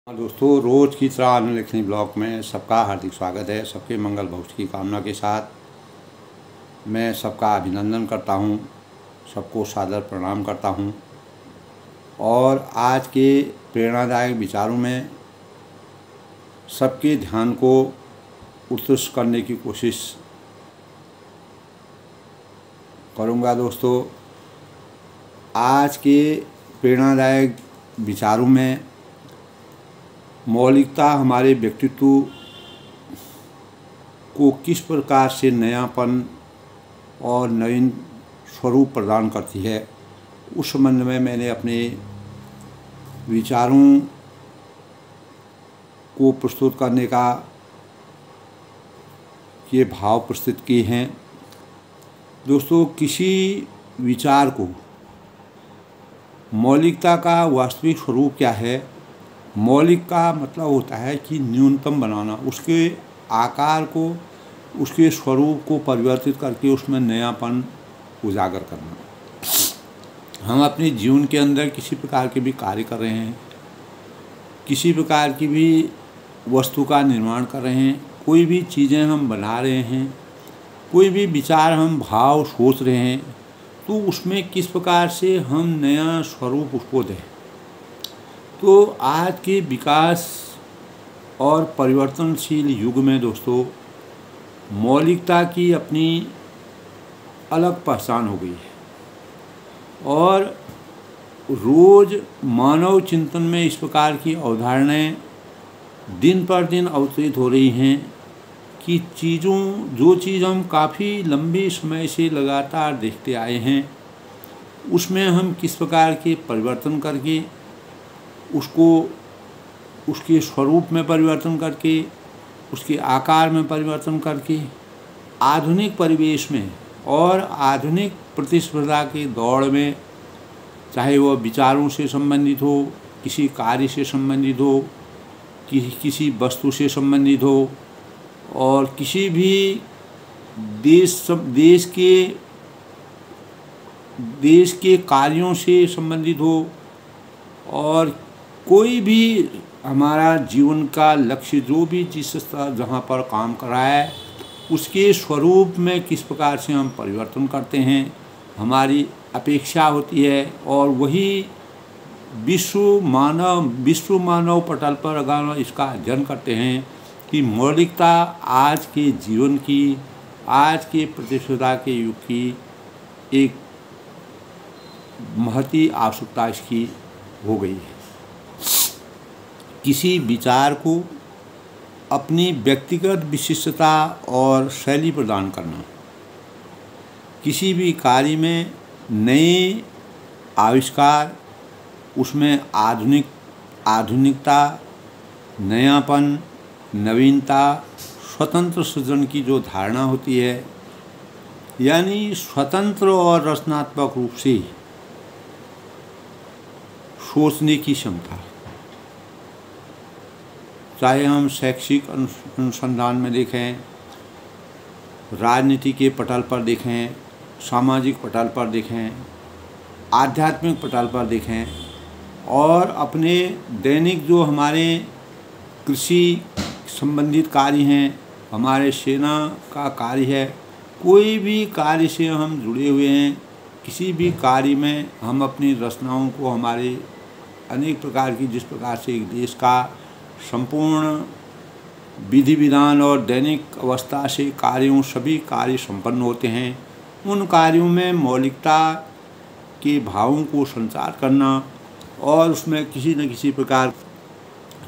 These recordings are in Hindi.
दोस्तों, रोज़ की तरह अनुलेखनी ब्लॉग में सबका हार्दिक स्वागत है। सबके मंगल भविष्य की कामना के साथ मैं सबका अभिनंदन करता हूं, सबको सादर प्रणाम करता हूं और आज के प्रेरणादायक विचारों में सबके ध्यान को उत्कृष्ट करने की कोशिश करूंगा। दोस्तों, आज के प्रेरणादायक विचारों में मौलिकता हमारे व्यक्तित्व को किस प्रकार से नयापन और नवीन स्वरूप प्रदान करती है, उस संबंध में मैंने अपने विचारों को प्रस्तुत करने का ये भाव प्रस्तुत किए हैं। दोस्तों, किसी विचार को मौलिकता का वास्तविक स्वरूप क्या है? मौलिक का मतलब होता है कि न्यूनतम बनाना, उसके आकार को, उसके स्वरूप को परिवर्तित करके उसमें नयापन उजागर करना। हम अपने जीवन के अंदर किसी प्रकार के भी कार्य कर रहे हैं, किसी प्रकार की भी वस्तु का निर्माण कर रहे हैं, कोई भी चीज़ें हम बना रहे हैं, कोई भी विचार हम भाव सोच रहे हैं, तो उसमें किस प्रकार से हम नया स्वरूप उसको दें। तो आज के विकास और परिवर्तनशील युग में दोस्तों, मौलिकता की अपनी अलग पहचान हो गई है और रोज़ मानव चिंतन में इस प्रकार की अवधारणाएं दिन पर दिन अवतरित हो रही हैं कि जो चीज़ हम काफ़ी लंबे समय से लगातार देखते आए हैं, उसमें हम किस प्रकार के परिवर्तन करके उसको उसके स्वरूप में परिवर्तन करके, उसके आकार में परिवर्तन करके आधुनिक परिवेश में और आधुनिक प्रतिस्पर्धा के दौड़ में, चाहे वह विचारों से संबंधित हो, किसी कार्य से संबंधित हो, किसी वस्तु से संबंधित हो और किसी भी देश के कार्यों से संबंधित हो और कोई भी हमारा जीवन का लक्ष्य जो भी जिस जहाँ पर काम कर रहा है, उसके स्वरूप में किस प्रकार से हम परिवर्तन करते हैं, हमारी अपेक्षा होती है और वही विश्व मानव पटल पर अगर इसका अध्ययन करते हैं कि मौलिकता आज के जीवन की, आज के प्रतिस्पर्धा के युग की एक महती आवश्यकता इसकी हो गई है। किसी विचार को अपनी व्यक्तिगत विशिष्टता और शैली प्रदान करना, किसी भी कार्य में नए आविष्कार, उसमें आधुनिकता, नयापन, नवीनता, स्वतंत्र सृजन की जो धारणा होती है, यानी स्वतंत्र और रचनात्मक रूप से सोचने की क्षमता, चाहे हम शैक्षिक अनुसंधान में देखें, राजनीति के पटल पर देखें, सामाजिक पटल पर देखें, आध्यात्मिक पटल पर देखें और अपने दैनिक जो हमारे कृषि संबंधित कार्य हैं, हमारे सेना का कार्य है, कोई भी कार्य से हम जुड़े हुए हैं, किसी भी कार्य में हम अपनी रचनाओं को, हमारे अनेक प्रकार की, जिस प्रकार से एक देश का संपूर्ण विधि विधान और दैनिक अवस्था से सभी कार्य संपन्न होते हैं, उन कार्यों में मौलिकता के भावों को संचार करना और उसमें किसी न किसी प्रकार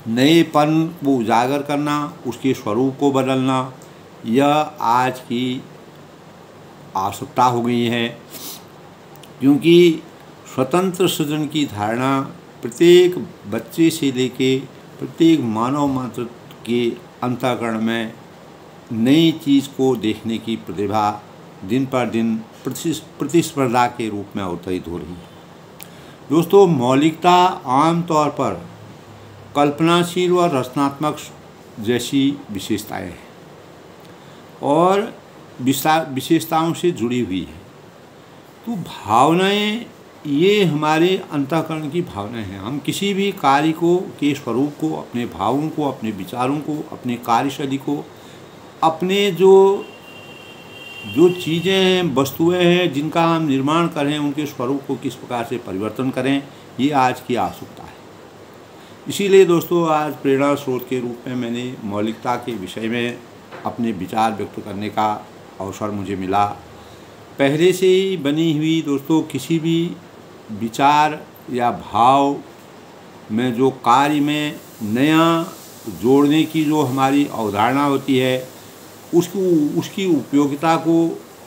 नएपन को उजागर करना, उसके स्वरूप को बदलना, यह आज की आवश्यकता हो गई है। क्योंकि स्वतंत्र सृजन की धारणा प्रत्येक बच्चे से लेके प्रत्येक मानव मात्र के अंतःकरण में नई चीज़ को देखने की प्रतिभा दिन पर दिन प्रतिस्पर्धा के रूप में अवतरित हो रही है। दोस्तों, मौलिकता आमतौर पर कल्पनाशील व रचनात्मक जैसी विशेषताएं हैं और विशेषताओं से जुड़ी हुई है। तो भावनाएं ये हमारे अंतःकरण की भावना है। हम किसी भी कार्य को के स्वरूप को, अपने भावों को, अपने विचारों को, अपने कार्यशैली को, अपने जो चीज़ें हैं, वस्तुएं हैं जिनका हम निर्माण करें, उनके स्वरूप को किस प्रकार से परिवर्तन करें, ये आज की आवश्यकता है। इसीलिए दोस्तों, आज प्रेरणा स्रोत के रूप में मैंने मौलिकता के विषय में अपने विचार व्यक्त करने का अवसर मुझे मिला। पहले से ही बनी हुई दोस्तों किसी भी विचार या भाव में जो कार्य में नया जोड़ने की जो हमारी अवधारणा होती है, उसकी उपयोगिता को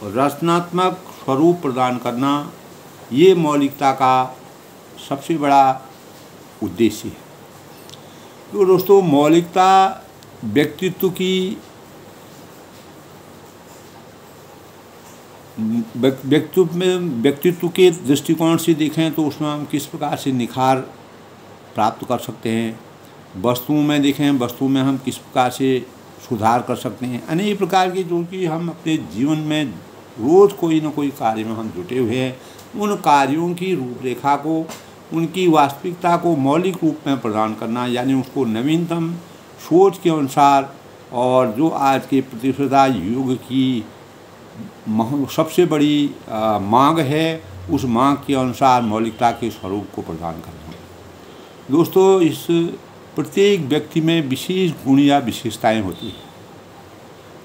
रचनात्मक स्वरूप प्रदान करना, ये मौलिकता का सबसे बड़ा उद्देश्य है। तो दोस्तों, मौलिकता व्यक्तित्व के दृष्टिकोण से देखें तो उसमें हम किस प्रकार से निखार प्राप्त कर सकते हैं। वस्तुओं में देखें, वस्तु में हम किस प्रकार से सुधार कर सकते हैं। अनेक प्रकार के जो कि हम अपने जीवन में रोज़ कोई न कोई कार्य में हम जुटे हुए हैं, उन कार्यों की रूपरेखा को, उनकी वास्तविकता को मौलिक रूप में प्रदान करना, यानी उसको नवीनतम सोच के अनुसार, और जो आज के प्रतिस्पर्धा युग की सबसे बड़ी मांग है, उस मांग के अनुसार मौलिकता के स्वरूप को प्रदान करना। दोस्तों, इस प्रत्येक व्यक्ति में विशेष गुण या विशेषताएं होती हैं।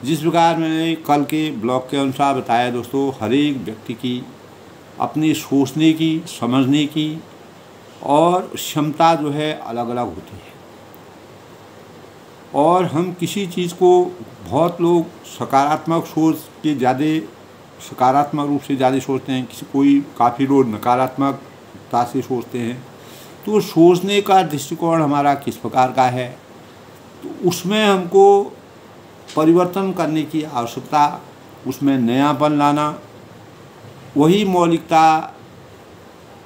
जिस प्रकार मैंने कल के ब्लॉग के अनुसार बताया दोस्तों, हर एक व्यक्ति की अपनी सोचने की, समझने की और क्षमता जो है अलग अलग होती है। और हम किसी चीज़ को, बहुत लोग सकारात्मक सोच के सकारात्मक रूप से ज़्यादा सोचते हैं, कोई काफ़ी लोग नकारात्मकता से सोचते हैं। तो सोचने का दृष्टिकोण हमारा किस प्रकार का है, तो उसमें हमको परिवर्तन करने की आवश्यकता, उसमें नयापन लाना, वही मौलिकता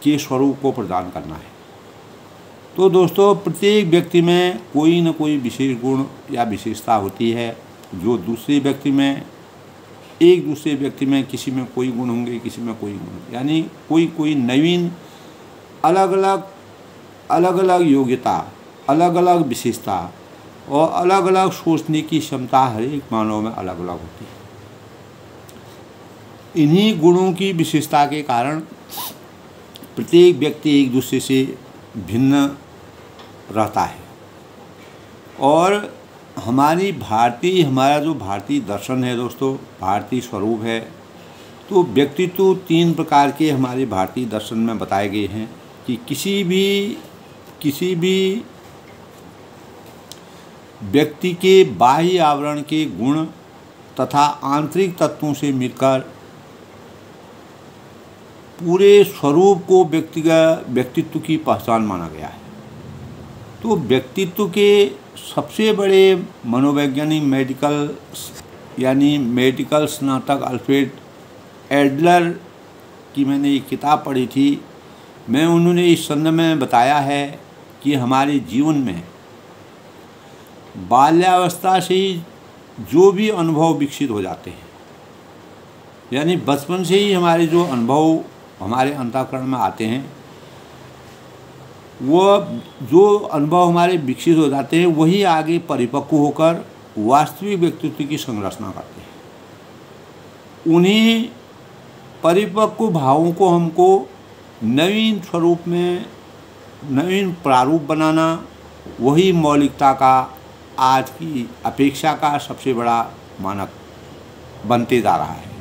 के स्वरूप को प्रदान करना है। तो दोस्तों, प्रत्येक व्यक्ति में कोई न कोई विशेष गुण या विशेषता होती है, जो दूसरे व्यक्ति में, एक दूसरे व्यक्ति में किसी में कोई गुण होंगे, किसी में कोई गुण, यानी कोई नवीन अलग अलग योग्यता, अलग अलग विशेषता और अलग अलग सोचने की क्षमता हर एक मानव में अलग अलग होती है। इन्हीं गुणों की विशेषता के कारण प्रत्येक व्यक्ति एक दूसरे से भिन्न रहता है। और हमारा जो भारतीय दर्शन है दोस्तों, भारतीय स्वरूप है, तो व्यक्तित्व 3 प्रकार के हमारे भारतीय दर्शन में बताए गए हैं कि किसी भी व्यक्ति के बाह्य आवरण के गुण तथा आंतरिक तत्वों से मिलकर पूरे स्वरूप को व्यक्तित्व की पहचान माना गया है। तो व्यक्तित्व के सबसे बड़े मनोवैज्ञानिक मेडिकल स्नातक अल्फ्रेड एडलर की मैंने एक किताब पढ़ी थी। उन्होंने इस संदर्भ में बताया है कि हमारे जीवन में बाल्यावस्था से ही जो भी अनुभव विकसित हो जाते हैं, यानी बचपन से ही हमारे जो अनुभव हमारे अंतःकरण में आते हैं, वो जो अनुभव हमारे विकसित हो जाते हैं, वही आगे परिपक्व होकर वास्तविक व्यक्तित्व की संरचना करते हैं। उन्हीं परिपक्व भावों को हमको नवीन स्वरूप में, नवीन प्रारूप बनाना, वही मौलिकता का आज की अपेक्षा का सबसे बड़ा मानक बनते जा रहा है।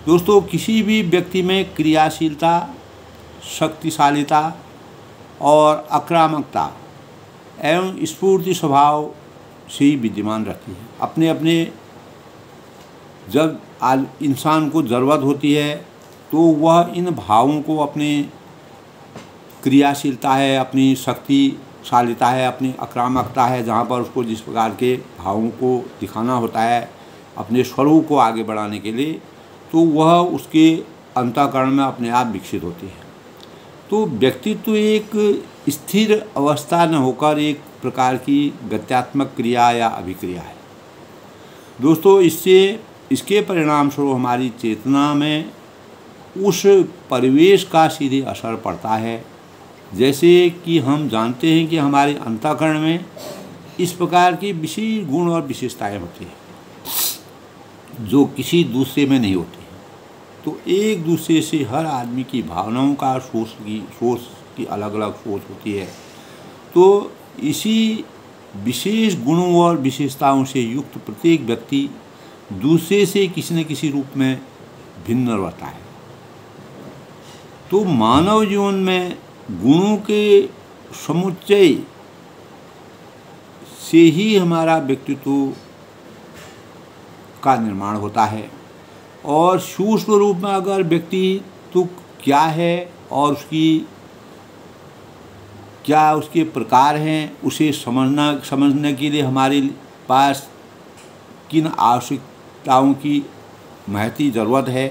दोस्तों, किसी भी व्यक्ति में क्रियाशीलता, शक्तिशालीता और आक्रामकता एवं स्फूर्ति स्वभाव से ही विद्यमान रहती है। अपने जब इंसान को ज़रूरत होती है तो वह इन भावों को, अपनी क्रियाशीलता है, अपनी शक्तिशालीता है, अपनी आक्रामकता है, जहाँ पर उसको जिस प्रकार के भावों को दिखाना होता है अपने स्वरूप को आगे बढ़ाने के लिए, तो वह उसके अंतःकरण में अपने आप विकसित होती है। तो व्यक्तित्व एक स्थिर अवस्था न होकर एक प्रकार की गत्यात्मक क्रिया या अभिक्रिया है। दोस्तों, इसके परिणाम स्वरूप हमारी चेतना में उस परिवेश का सीधे असर पड़ता है। जैसे कि हम जानते हैं कि हमारे अंतःकरण में इस प्रकार की विशेष गुण और विशेषताएं होती हैं जो किसी दूसरे में नहीं होती। तो एक दूसरे से हर आदमी की भावनाओं का सोच की अलग अलग सोच होती है। तो इसी विशेष गुणों और विशेषताओं से युक्त प्रत्येक व्यक्ति दूसरे से किसी न किसी रूप में भिन्न रहता है। तो मानव जीवन में गुणों के समुच्चय से ही हमारा व्यक्तित्व का निर्माण होता है। और सूक्ष्म रूप में अगर व्यक्तित्व क्या है और उसके प्रकार हैं, उसे समझने के लिए हमारे पास किन आवश्यकताओं की महती ज़रूरत है,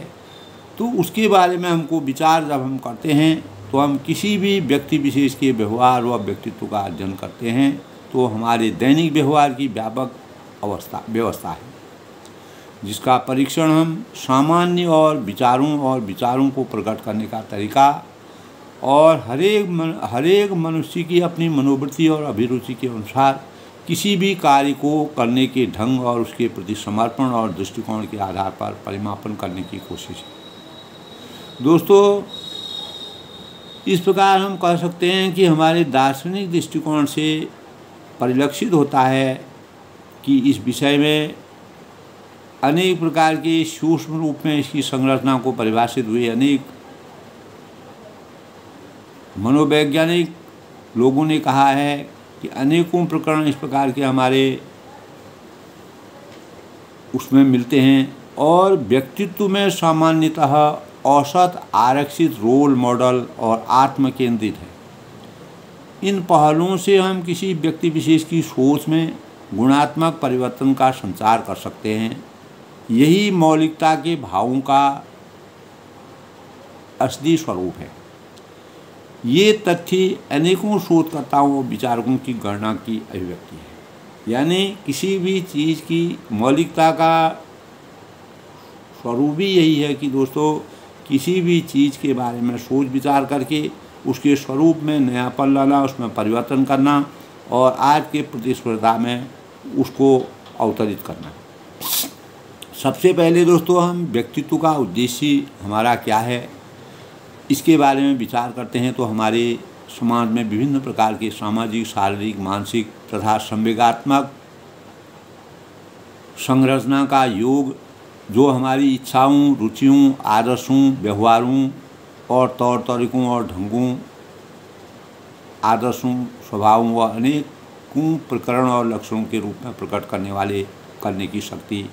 तो उसके बारे में हमको विचार जब हम करते हैं तो हम किसी भी व्यक्ति विशेष के व्यवहार व व्यक्तित्व का अध्ययन करते हैं। तो हमारे दैनिक व्यवहार की व्यापक व्यवस्था है जिसका परीक्षण हम सामान्य और विचारों को प्रकट करने का तरीका और हरेक मनुष्य की अपनी मनोवृत्ति और अभिरुचि के अनुसार किसी भी कार्य को करने के ढंग और उसके प्रति समर्पण और दृष्टिकोण के आधार पर परिमापन करने की कोशिश है। दोस्तों, इस प्रकार हम कह सकते हैं कि हमारे दार्शनिक दृष्टिकोण से परिलक्षित होता है कि इस विषय में अनेक प्रकार के सूक्ष्म रूप में इसकी संरचना को परिभाषित हुए अनेक मनोवैज्ञानिक लोगों ने कहा है कि अनेकों प्रकरण इस प्रकार के हमारे उसमें मिलते हैं और व्यक्तित्व में सामान्यतः औसत, आरक्षित, रोल मॉडल और आत्म केंद्रित है। इन पहलुओं से हम किसी व्यक्ति विशेष की सोच में गुणात्मक परिवर्तन का संचार कर सकते हैं। यही मौलिकता के भावों का असली स्वरूप है। ये तथ्य अनेकों शोधकर्ताओं और विचारकों की गणना की अभिव्यक्ति है। यानी किसी भी चीज़ की मौलिकता का स्वरूप ही यही है कि दोस्तों, किसी भी चीज़ के बारे में सोच विचार करके उसके स्वरूप में नयापन लाना, उसमें परिवर्तन करना और आज के प्रतिस्पर्धा में उसको अवतरित करना। सबसे पहले दोस्तों, हम व्यक्तित्व का उद्देश्य हमारा क्या है इसके बारे में विचार करते हैं। तो हमारे समाज में विभिन्न प्रकार के सामाजिक, शारीरिक, मानसिक तथा संवेगात्मक संरचना का योग जो हमारी इच्छाओं, रुचियों, आदर्शों, व्यवहारों और तौर तरीकों और ढंगों, आदर्शों, स्वभावों व अनेकों प्रकरण और लक्षणों के रूप में प्रकट करने की शक्ति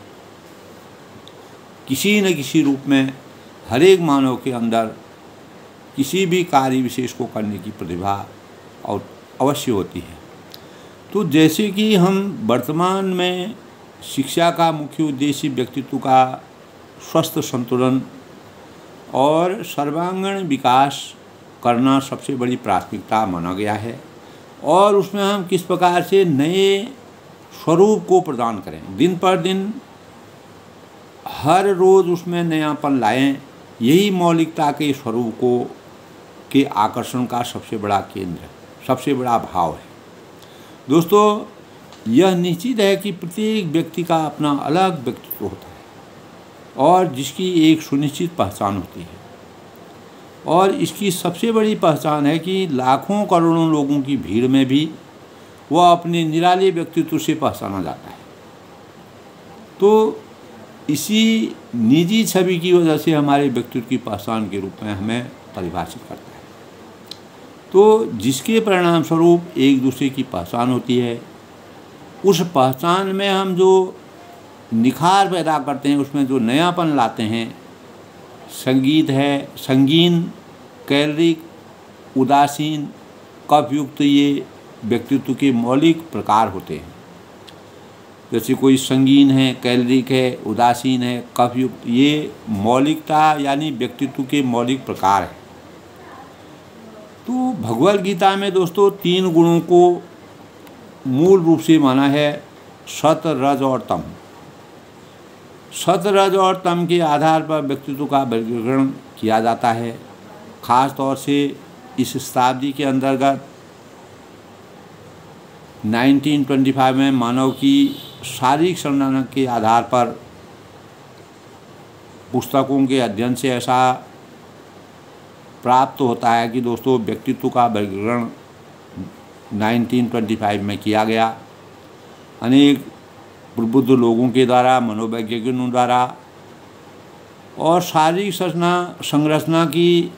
किसी न किसी रूप में हरेक मानव के अंदर किसी भी कार्य विशेष को करने की प्रतिभा और अवश्य होती है। तो जैसे कि हम वर्तमान में शिक्षा का मुख्य उद्देश्य व्यक्तित्व का स्वस्थ संतुलन और सर्वांगीण विकास करना सबसे बड़ी प्राथमिकता माना गया है और उसमें हम किस प्रकार से नए स्वरूप को प्रदान करें, दिन पर दिन हर रोज़ उसमें नयापन लाएं, यही मौलिकता के स्वरूप के आकर्षण का सबसे बड़ा केंद्र है, सबसे बड़ा भाव है। दोस्तों, यह निश्चित है कि प्रत्येक व्यक्ति का अपना अलग व्यक्तित्व होता है और जिसकी एक सुनिश्चित पहचान होती है और इसकी सबसे बड़ी पहचान है कि लाखों करोड़ों लोगों की भीड़ में भी वह अपने निराले व्यक्तित्व से पहचाना जाता है। तो इसी निजी छवि की वजह से हमारे व्यक्तित्व की पहचान के रूप में हमें परिभाषित करता है। तो जिसके परिणाम स्वरूप एक दूसरे की पहचान होती है, उस पहचान में हम जो निखार पैदा करते हैं, उसमें जो नयापन लाते हैं, संगीत है, संगीन, कैलरिक, उदासीन, कफयुक्त, ये व्यक्तित्व के मौलिक प्रकार होते हैं। जैसे कोई संगीन है, कैलरिक है, उदासीन है, कफयुक्त, ये मौलिकता यानी व्यक्तित्व के मौलिक प्रकार हैं। तो भगवद गीता में दोस्तों 3 गुणों को मूल रूप से माना है, सत, रज और तम। सत, रज और तम के आधार पर व्यक्तित्व का वर्गीकरण किया जाता है। ख़ास तौर से इस शताब्दी के अंतर्गत 1925 में मानव की शारीरिक संरचना के आधार पर पुस्तकों के अध्ययन से ऐसा प्राप्त होता है कि दोस्तों व्यक्तित्व का वर्गीकरण 1925 में किया गया। अनेक प्रबुद्ध लोगों के द्वारा, मनोवैज्ञानिकों द्वारा, और शारीरिक संरचना की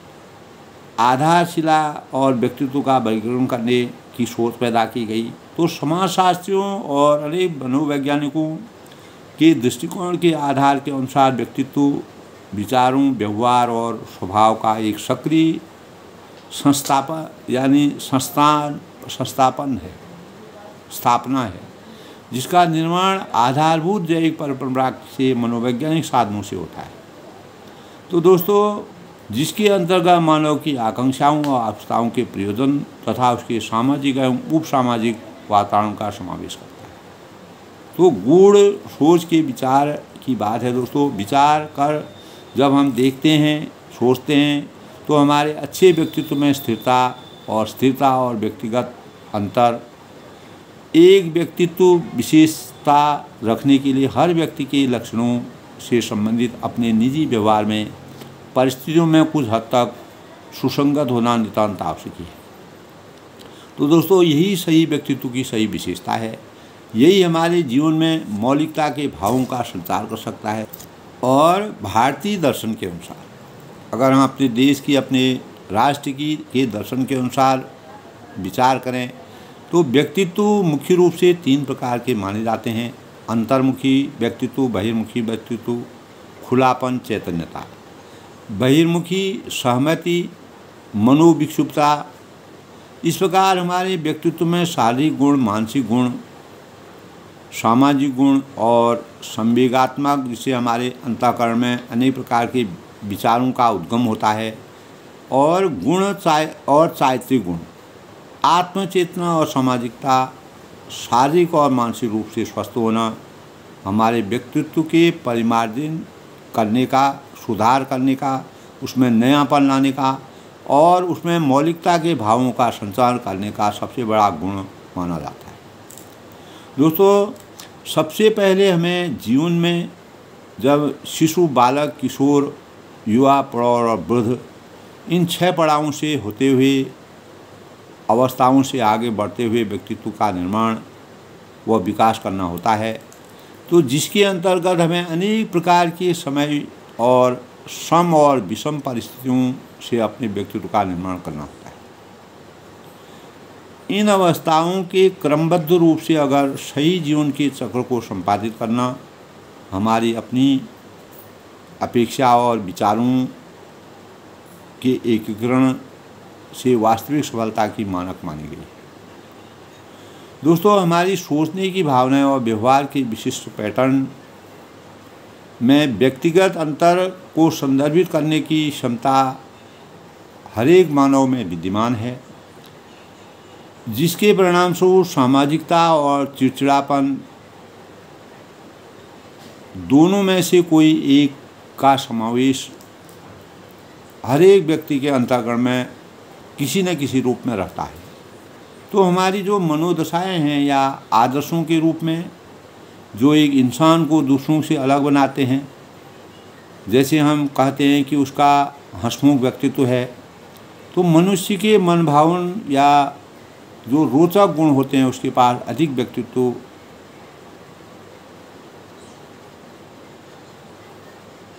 आधारशिला और व्यक्तित्व का वर्गीकरण करने की सोच पैदा की गई। तो समाजशास्त्रियों और अनेक मनोवैज्ञानिकों के दृष्टिकोण के आधार के अनुसार व्यक्तित्व विचारों, व्यवहार और स्वभाव का एक सक्रिय स्थापना है, जिसका निर्माण आधारभूत जैविक परंपरा से मनोवैज्ञानिक साधनों से होता है। तो दोस्तों, जिसके अंतर्गत मानव की आकांक्षाओं और आवश्यकताओं के प्रयोजन तथा उसके सामाजिक एवं उपसामाजिक वातावरण का समावेश करता है। तो गूढ़ सोच के विचार की बात है दोस्तों। विचार कर जब हम देखते हैं, सोचते हैं, तो हमारे अच्छे व्यक्तित्व में स्थिरता और व्यक्तिगत अंतर, एक व्यक्तित्व विशेषता रखने के लिए हर व्यक्ति के लक्षणों से संबंधित अपने निजी व्यवहार में परिस्थितियों में कुछ हद तक सुसंगत होना नितांत आवश्यक है। तो दोस्तों, यही सही व्यक्तित्व की सही विशेषता है। यही हमारे जीवन में मौलिकता के भावों का संचार कर सकता है। और भारतीय दर्शन के अनुसार, अगर हम अपने देश की, अपने राष्ट्र के दर्शन के अनुसार विचार करें, तो व्यक्तित्व मुख्य रूप से 3 प्रकार के माने जाते हैं: अंतर्मुखी व्यक्तित्व, बहिर्मुखी व्यक्तित्व, खुलापन, चैतन्यता। बहिर्मुखी सहमति, मनोविक्षुब्धता। इस प्रकार हमारे व्यक्तित्व में शारीरिक गुण, मानसिक गुण, सामाजिक गुण और संवेगात्मक, जिससे हमारे अंतःकरण में अनेक प्रकार के विचारों का उद्गम होता है, और चारित्रिक गुण, आत्मचेतना और सामाजिकता, शारीरिक और मानसिक रूप से स्वस्थ होना, हमारे व्यक्तित्व के परिमार्जन करने का, सुधार करने का, उसमें नयापन लाने का और उसमें मौलिकता के भावों का संचार करने का सबसे बड़ा गुण माना जाता है। दोस्तों, सबसे पहले हमें जीवन में जब शिशु, बालक, किशोर, युवा, प्रौढ़ और वृद्ध, इन 6 पड़ावों से होते हुए अवस्थाओं से आगे बढ़ते हुए व्यक्तित्व का निर्माण व विकास करना होता है। तो जिसके अंतर्गत हमें अनेक प्रकार के समय और सम और विषम परिस्थितियों से अपने व्यक्तित्व का निर्माण करना होता है। इन अवस्थाओं के क्रमबद्ध रूप से अगर सही जीवन के चक्र को संपादित करना हमारी अपनी अपेक्षा और विचारों के एकीकरण से वास्तविक सफलता की मानक मानी गई है। दोस्तों, हमारी सोचने की भावनाएं और व्यवहार के विशिष्ट पैटर्न में व्यक्तिगत अंतर को संदर्भित करने की क्षमता हर एक मानव में विद्यमान है, जिसके परिणामस्वरूप सामाजिकता और चिड़चिड़ापन दोनों में से कोई एक का समावेश हर एक व्यक्ति के अंतःकरण में किसी न किसी रूप में रहता है। तो हमारी जो मनोदशाएं हैं या आदर्शों के रूप में जो एक इंसान को दूसरों से अलग बनाते हैं, जैसे हम कहते हैं कि उसका हंसमुख व्यक्तित्व है, तो मनुष्य के मन भावन या जो रोचक गुण होते हैं उसके पास अधिक व्यक्तित्व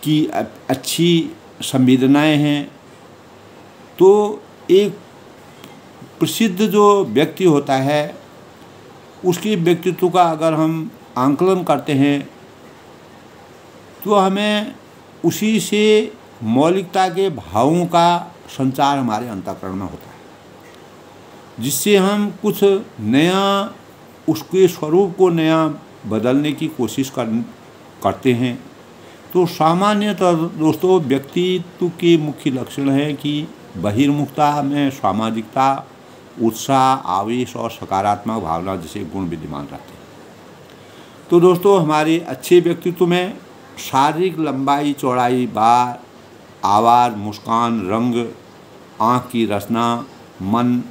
की अच्छी संवेदनाएं हैं। तो एक प्रसिद्ध जो व्यक्ति होता है उसके व्यक्तित्व का अगर हम आंकलन करते हैं तो हमें उसी से मौलिकता के भावों का संचार हमारे अंतःकरण में होता है, जिससे हम कुछ नया, उसके स्वरूप को नया बदलने की कोशिश करते हैं। तो सामान्यतः दोस्तों, व्यक्तित्व के मुख्य लक्षण है कि बहिर्मुखता में सामाजिकता, उत्साह, आवेश और सकारात्मक भावना जैसे गुण विद्यमान रहते हैं। तो दोस्तों, हमारे अच्छे व्यक्तित्व में शारीरिक लंबाई, चौड़ाई, भार आवाज़, मुस्कान, रंग, आँख की रचना, मन,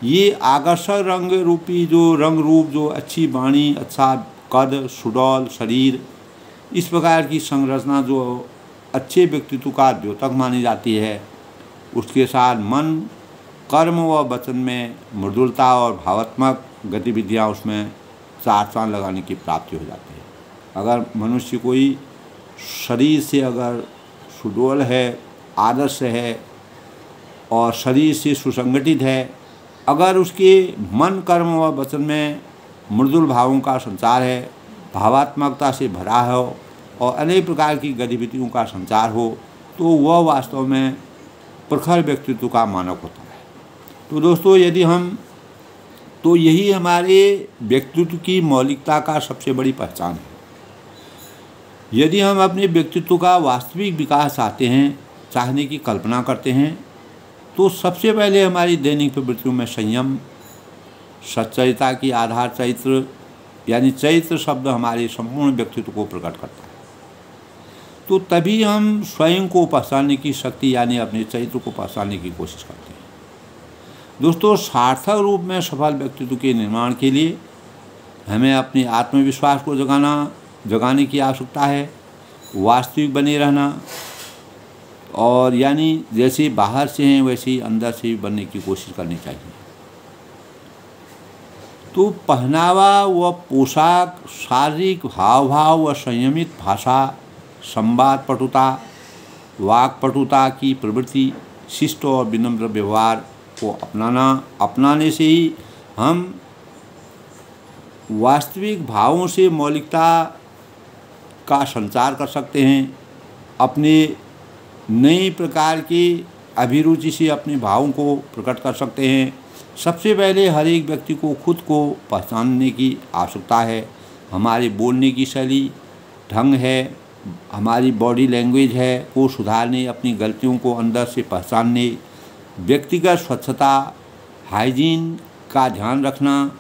ये आकर्षक रंग रूपी जो रंग रूप, जो अच्छी वाणी, अच्छा कद, सुडौल शरीर, इस प्रकार की संरचना जो अच्छे व्यक्तित्व का द्योतक मानी जाती है, उसके साथ मन, कर्म व वचन में मृदुलता और भावात्मक गतिविधियाँ उसमें चार चांद लगाने की प्राप्ति हो जाती है। अगर मनुष्य कोई शरीर से अगर सुडौल है, आदर्श है और शरीर से सुसंगठित है, अगर उसके मन, कर्म व वचन में मृदुल भावों का संचार है, भावात्मकता से भरा हो और अनेक प्रकार की गतिविधियों का संचार हो, तो वह वास्तव में प्रखर व्यक्तित्व का मानक होता है। तो दोस्तों, यही हमारे व्यक्तित्व की मौलिकता का सबसे बड़ी पहचान है। यदि हम अपने व्यक्तित्व का वास्तविक विकास चाहने की कल्पना करते हैं, तो सबसे पहले हमारी दैनिक प्रवृत्तियों में संयम, सच्चरिता की आधार चरित्र, यानी चरित्र शब्द हमारे संपूर्ण व्यक्तित्व को प्रकट करता है। तो तभी हम स्वयं को पहचानने की शक्ति, यानी अपने चरित्र को पहचानने की कोशिश करते हैं। दोस्तों, सार्थक रूप में सफल व्यक्तित्व के निर्माण के लिए हमें अपने आत्मविश्वास को जगाने की आवश्यकता है, वास्तविक बने रहना, और यानी जैसे बाहर से हैं वैसे ही अंदर से भी बनने की कोशिश करनी चाहिए। तो पहनावा व पोशाक, शारीरिक हाव भाव व संयमित भाषा, संवाद पटुता, वाक पटुता की प्रवृत्ति, शिष्ट और विनम्र व्यवहार को अपनाने से ही हम वास्तविक भावों से मौलिकता का संचार कर सकते हैं, अपने नई प्रकार की अभिरुचि से अपने भावों को प्रकट कर सकते हैं। सबसे पहले हर एक व्यक्ति को खुद को पहचानने की आवश्यकता है। हमारे बोलने की शैली, ढंग है, हमारी बॉडी लैंग्वेज है को सुधारने, अपनी गलतियों को अंदर से पहचानने, व्यक्तिगत स्वच्छता, हाइजीन का ध्यान रखना,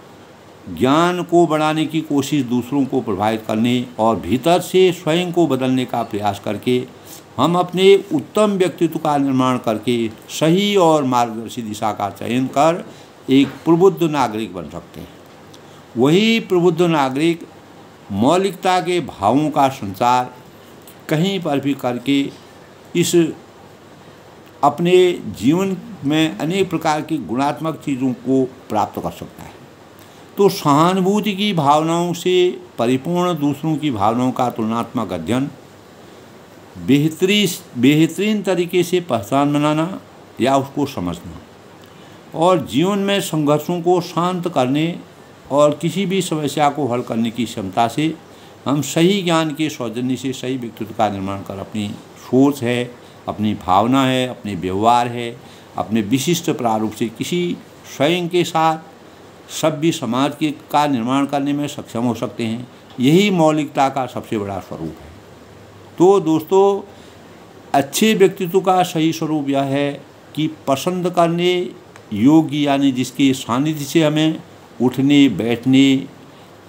ज्ञान को बढ़ाने की कोशिश, दूसरों को प्रभावित करने और भीतर से स्वयं को बदलने का प्रयास करके हम अपने उत्तम व्यक्तित्व का निर्माण करके सही और मार्गदर्शी दिशा का चयन कर एक प्रबुद्ध नागरिक बन सकते हैं। वही प्रबुद्ध नागरिक मौलिकता के भावों का संचार कहीं पर भी करके इस अपने जीवन में अनेक प्रकार की गुणात्मक चीज़ों को प्राप्त कर सकता है। तो सहानुभूति की भावनाओं से परिपूर्ण दूसरों की भावनाओं का तुलनात्मक अध्ययन, बेहतरीन तरीके से पहचान बनाना या उसको समझना, और जीवन में संघर्षों को शांत करने और किसी भी समस्या को हल करने की क्षमता से हम सही ज्ञान के सौजन्य से सही व्यक्तित्व का निर्माण कर अपनी सोच है, अपनी भावना है, अपने व्यवहार है, अपने विशिष्ट प्रारूप से किसी स्वयं के साथ सभ्य समाज के का निर्माण करने में सक्षम हो सकते हैं। यही मौलिकता का सबसे बड़ा स्वरूप है। तो दोस्तों, अच्छे व्यक्तित्व का सही स्वरूप यह है कि पसंद करने योग्य, यानी जिसके सानिध्य से हमें उठने बैठने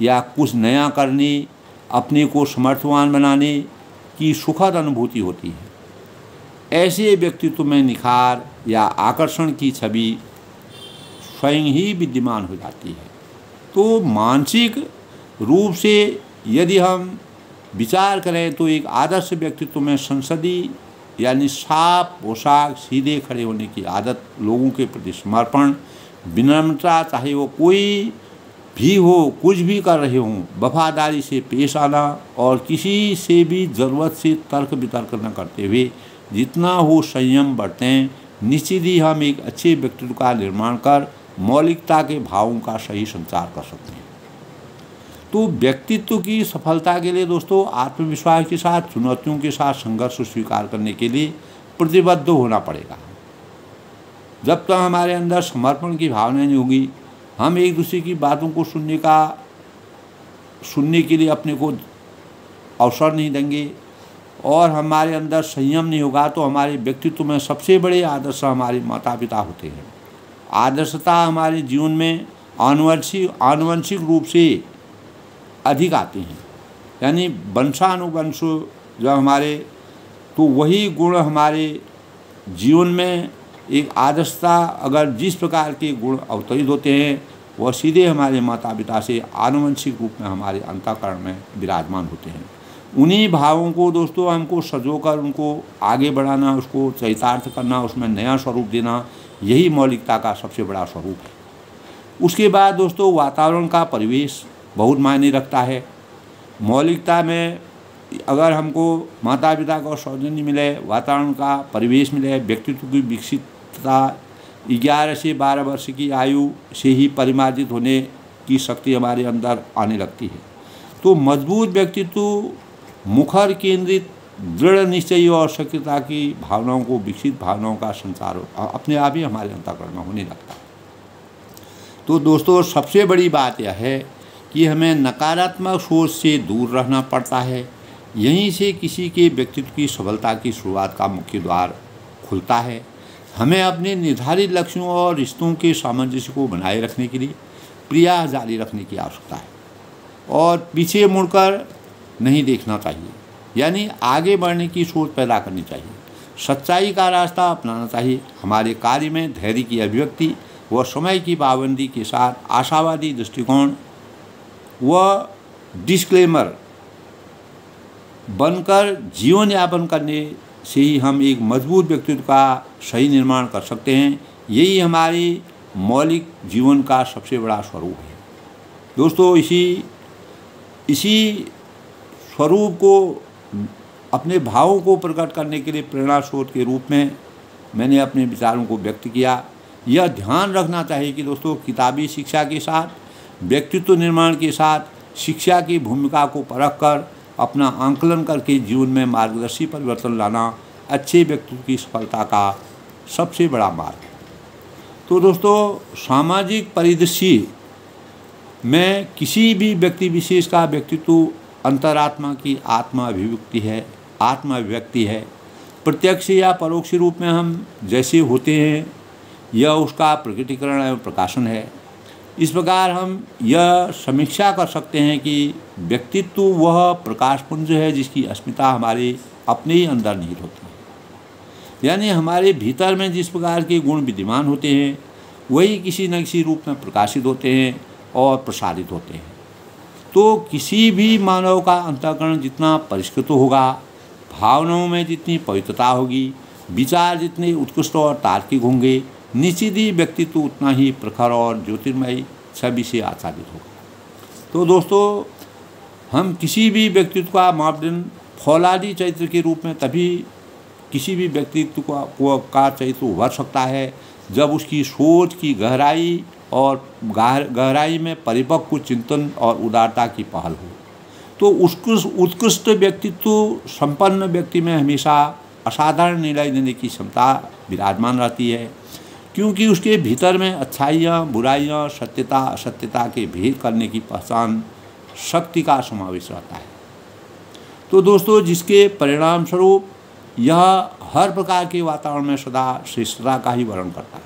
या कुछ नया करने, अपने को समर्थवान बनाने की सुखद अनुभूति होती है। ऐसे व्यक्तित्व में निखार या आकर्षण की छवि स्वयं ही विद्यमान हो जाती है। तो मानसिक रूप से यदि हम विचार करें तो एक आदर्श व्यक्तित्व में संसदीय, यानी साफ पोशाक, सीधे खड़े होने की आदत, लोगों के प्रति समर्पण, विनम्रता, चाहे वो कोई भी हो, कुछ भी कर रहे हों, वफादारी से पेश आना और किसी से भी ज़रूरत से तर्क वितर्क न करते हुए जितना हो संयम बरतें, निश्चित ही हम एक अच्छे व्यक्तित्व का निर्माण कर मौलिकता के भावों का सही संचार कर सकते हैं। तो व्यक्तित्व की सफलता के लिए दोस्तों आत्मविश्वास के साथ चुनौतियों के साथ संघर्ष स्वीकार करने के लिए प्रतिबद्ध होना पड़ेगा। जब तक हमारे अंदर समर्पण की भावना नहीं होगी, हम एक दूसरे की बातों को सुनने के लिए अपने को अवसर नहीं देंगे और हमारे अंदर संयम नहीं होगा, तो हमारे व्यक्तित्व में सबसे बड़े आदर्श हमारे माता पिता होते हैं। आदर्शता हमारे जीवन में आनुवंशिक रूप से अधिक आती हैं, यानी वंशानुवंश जब हमारे, तो वही गुण हमारे जीवन में एक आदर्शता, अगर जिस प्रकार के गुण अवतरित होते हैं वह सीधे हमारे माता पिता से आनुवंशिक रूप में हमारे अंतःकरण में विराजमान होते हैं। उन्हीं भावों को दोस्तों हमको सजोकर उनको आगे बढ़ाना, उसको चरितार्थ करना, उसमें नया स्वरूप देना, यही मौलिकता का सबसे बड़ा स्वरूप है। उसके बाद दोस्तों वातावरण का परिवेश बहुत मायने रखता है। मौलिकता में अगर हमको माता पिता का सौजन्य मिले, वातावरण का परिवेश मिले, व्यक्तित्व की विकसितता 11 से 12 वर्ष की आयु से ही परिमार्जित होने की शक्ति हमारे अंदर आने लगती है। तो मजबूत व्यक्तित्व मुखर केंद्रित दृढ़ निश्चय और सक्रियता की भावनाओं को, विकसित भावनाओं का संचार अपने आप ही हमारे अंतःकरण में होने लगता है। तो दोस्तों सबसे बड़ी बात यह है कि हमें नकारात्मक सोच से दूर रहना पड़ता है। यहीं से किसी के व्यक्तित्व की सफलता की शुरुआत का मुख्य द्वार खुलता है। हमें अपने निर्धारित लक्ष्यों और रिश्तों के सामंजस्य को बनाए रखने के लिए प्रयास जारी रखने की आवश्यकता है और पीछे मुड़कर नहीं देखना चाहिए, यानी आगे बढ़ने की सोच पैदा करनी चाहिए। सच्चाई का रास्ता अपनाना चाहिए। हमारे कार्य में धैर्य की अभिव्यक्ति व समय की पाबंदी के साथ आशावादी दृष्टिकोण व डिस्क्लेमर बनकर जीवन यापन करने से ही हम एक मजबूत व्यक्तित्व का सही निर्माण कर सकते हैं। यही हमारी मौलिक जीवन का सबसे बड़ा स्वरूप है। दोस्तों इसी स्वरूप को अपने भावों को प्रकट करने के लिए प्रेरणा स्रोत के रूप में मैंने अपने विचारों को व्यक्त किया। यह ध्यान रखना चाहिए कि दोस्तों किताबी शिक्षा के साथ व्यक्तित्व निर्माण के साथ शिक्षा की भूमिका को परख कर अपना आंकलन करके जीवन में मार्गदर्शी परिवर्तन लाना अच्छे व्यक्तित्व की सफलता का सबसे बड़ा मार्ग है। तो दोस्तों सामाजिक परिदृश्य में किसी भी व्यक्ति विशेष का व्यक्तित्व अंतरात्मा की आत्मा अभिव्यक्ति है। प्रत्यक्ष या परोक्ष रूप में हम जैसे होते हैं यह उसका प्रकटीकरण एवं प्रकाशन है। इस प्रकार हम यह समीक्षा कर सकते हैं कि व्यक्तित्व वह प्रकाशपुंज है जिसकी अस्मिता हमारे अपने ही अंदर निहित होती है। यानी हमारे भीतर में जिस प्रकार के गुण विद्यमान होते हैं वही किसी न किसी रूप में प्रकाशित होते हैं और प्रसारित होते हैं। तो किसी भी मानव का अंतःकरण जितना परिष्कृत होगा, भावनाओं में जितनी पवित्रता होगी, विचार जितने उत्कृष्ट और तार्किक होंगे, निश्चित ही व्यक्तित्व उतना ही प्रखर और ज्योतिर्मयी छवि से आच्छादित होगा। तो दोस्तों हम किसी भी व्यक्तित्व का मापदंड फौलादी चरित्र के रूप में तभी किसी भी व्यक्तित्व का चरित्र उभर सकता है जब उसकी सोच की गहराई और गहराई में परिपक्व चिंतन और उदारता की पहल हो। तो उत्कृष्ट व्यक्तित्व संपन्न व्यक्ति में हमेशा असाधारण निर्णय लेने की क्षमता विराजमान रहती है, क्योंकि उसके भीतर में अच्छाइयाँ, बुराइयाँ, सत्यता, असत्यता के भेद करने की पहचान शक्ति का समावेश रहता है। तो दोस्तों जिसके परिणाम स्वरूप यह हर प्रकार के वातावरण में सदा श्रेष्ठता का ही वर्णन करता है।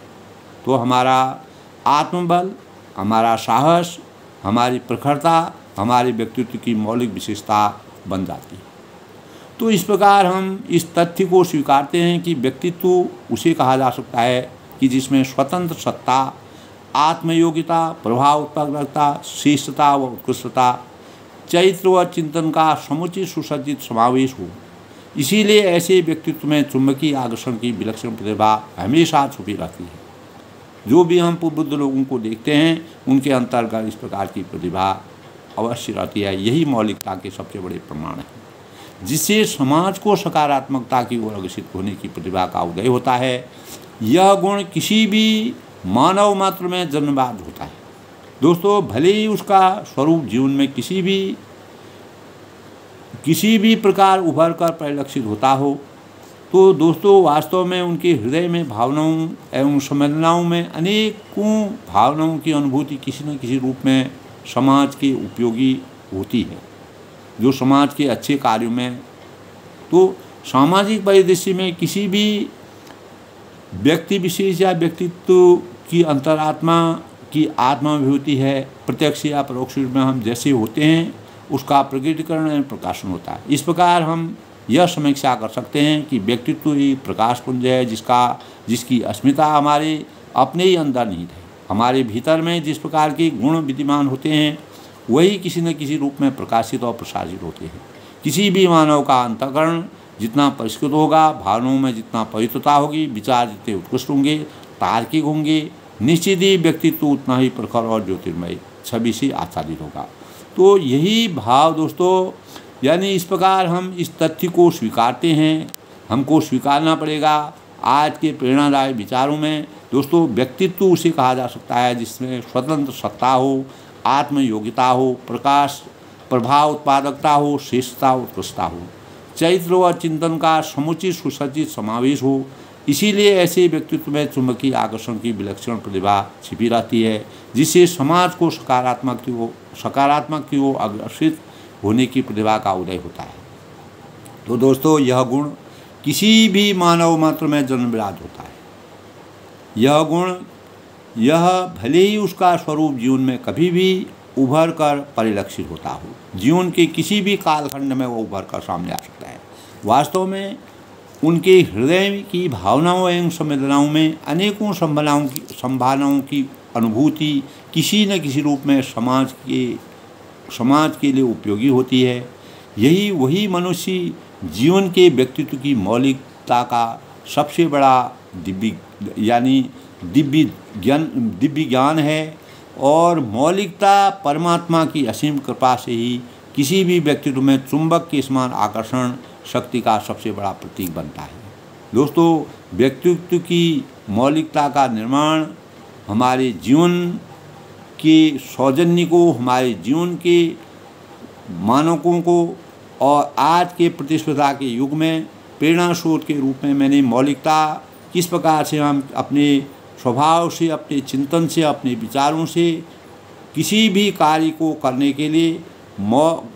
तो हमारा आत्मबल, हमारा साहस, हमारी प्रखरता हमारे व्यक्तित्व की मौलिक विशेषता बन जाती है। तो इस प्रकार हम इस तथ्य को स्वीकारते हैं कि व्यक्तित्व उसे कहा जा सकता है कि जिसमें स्वतंत्र सत्ता, आत्मयोग्यता, प्रभाव उत्पादकता, श्रेष्ठता व उत्कृष्टता, चरित्र व चिंतन का समुचित सुसज्जित समावेश हो। इसीलिए ऐसे व्यक्तित्व में चुंबकीय आकर्षण की विलक्षण प्रतिभा हमेशा छुपी रहती है। जो भी हम बुद्ध लोगों को देखते हैं उनके अंतर्गत इस प्रकार की प्रतिभा अवश्य रहती है। यही मौलिकता के सबसे बड़े प्रमाण है, जिससे समाज को सकारात्मकता की ओर अग्रसित होने की प्रतिभा का उदय होता है। यह गुण किसी भी मानव मात्र में जन्मजात होता है। दोस्तों भले ही उसका स्वरूप जीवन में किसी भी प्रकार उभर कर परिलक्षित होता हो, तो दोस्तों वास्तव में उनके हृदय में भावनाओं एवं संवेदनाओं में अनेकों भावनाओं की अनुभूति किसी न किसी रूप में समाज के उपयोगी होती है, जो समाज के अच्छे कार्यों में। तो सामाजिक परिदृश्य में किसी भी व्यक्ति विशेष या व्यक्तित्व की अंतरात्मा की आत्माभिव्यक्ति है। प्रत्यक्ष या परोक्ष में हम जैसे होते हैं उसका प्रकटीकरण एवं प्रकाशन होता है। इस प्रकार हम यह समीक्षा कर सकते हैं कि व्यक्तित्व ही प्रकाश पुंज है जिसकी अस्मिता हमारे अपने ही अंदर निहित है। हमारे भीतर में जिस प्रकार के गुण विद्यमान होते हैं वही किसी न किसी रूप में प्रकाशित और प्रसारित होते हैं। किसी भी मानव का अंतःकरण जितना परिष्कृत होगा, भावनाओं में जितना पवित्रता होगी, विचार जितने उत्कृष्ट होंगे, तार्किक होंगे, निश्चित ही व्यक्तित्व उतना ही प्रखर और ज्योतिर्मय छवि से आच्छादित होगा। तो यही भाव दोस्तों, यानी इस प्रकार हम इस तथ्य को स्वीकारते हैं, हमको स्वीकारना पड़ेगा। आज के प्रेरणादायी विचारों में दोस्तों व्यक्तित्व उसे कहा जा सकता है जिसमें स्वतंत्र सत्ता हो, आत्मयोग्यता हो, प्रकाश प्रभाव उत्पादकता हो, श्रेष्ठता उत्कृष्टता हो, चरित्र व चिंतन का समुचित सुसज्जित समावेश हो। इसीलिए ऐसे व्यक्तित्व में चुंबकीय आकर्षण की विलक्षण प्रतिभा छिपी रहती है, जिससे समाज को सकारात्मक की ओर अग्रसित होने की प्रतिभा का उदय होता है। तो दोस्तों यह गुण किसी भी मानव मात्र में जन्मजात होता है। यह भले ही उसका स्वरूप जीवन में कभी भी उभर कर परिलक्षित होता हो, जीवन के किसी भी कालखंड में वो उभर कर सामने आ सकता है। वास्तव में उनके हृदय की भावनाओं एवं संवेदनाओं में अनेकों संभावनाओं की अनुभूति किसी न किसी रूप में समाज के लिए उपयोगी होती है। यही वही मनुष्य जीवन के व्यक्तित्व की मौलिकता का सबसे बड़ा दिव्य ज्ञान है। और मौलिकता परमात्मा की असीम कृपा से ही किसी भी व्यक्तित्व में चुंबक के समान आकर्षण शक्ति का सबसे बड़ा प्रतीक बनता है। दोस्तों व्यक्तित्व की मौलिकता का निर्माण हमारे जीवन के सौजन्य को, हमारे जीवन के मानकों को और आज के प्रतिस्पर्धा के युग में प्रेरणा स्रोत के रूप में मैंने मौलिकता किस प्रकार से हम अपने स्वभाव से, अपने चिंतन से, अपने विचारों से किसी भी कार्य को करने के लिए,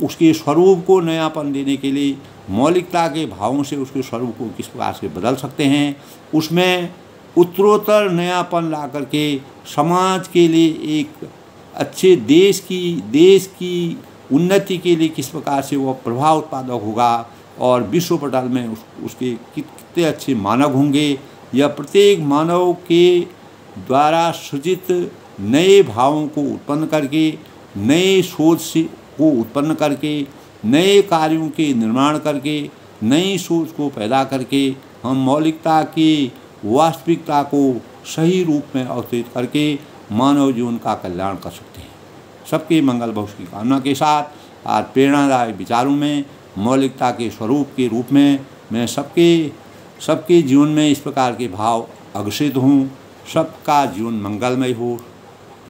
उसके स्वरूप को नयापन देने के लिए मौलिकता के भावों से उसके स्वरूप को किस प्रकार से बदल सकते हैं, उसमें उत्तरोत्तर नयापन ला करके समाज के लिए एक अच्छे देश की उन्नति के लिए किस प्रकार से वह प्रभाव उत्पादक होगा और विश्व पटल में उसके कितने अच्छे मानव होंगे। यह प्रत्येक मानव के द्वारा सृजित नए भावों को उत्पन्न करके, नए सोच को उत्पन्न करके, नए कार्यों के निर्माण करके, नई सोच को पैदा करके हम मौलिकता की वास्तविकता को सही रूप में अवतरित करके मानव जीवन का कल्याण कर सकते हैं। सबके मंगल भविष्य की कामना के साथ आज प्रेरणादायक विचारों में मौलिकता के स्वरूप के रूप में मैं सबके जीवन में इस प्रकार के भाव अग्रसित हूँ। सबका जीवन मंगलमय हो।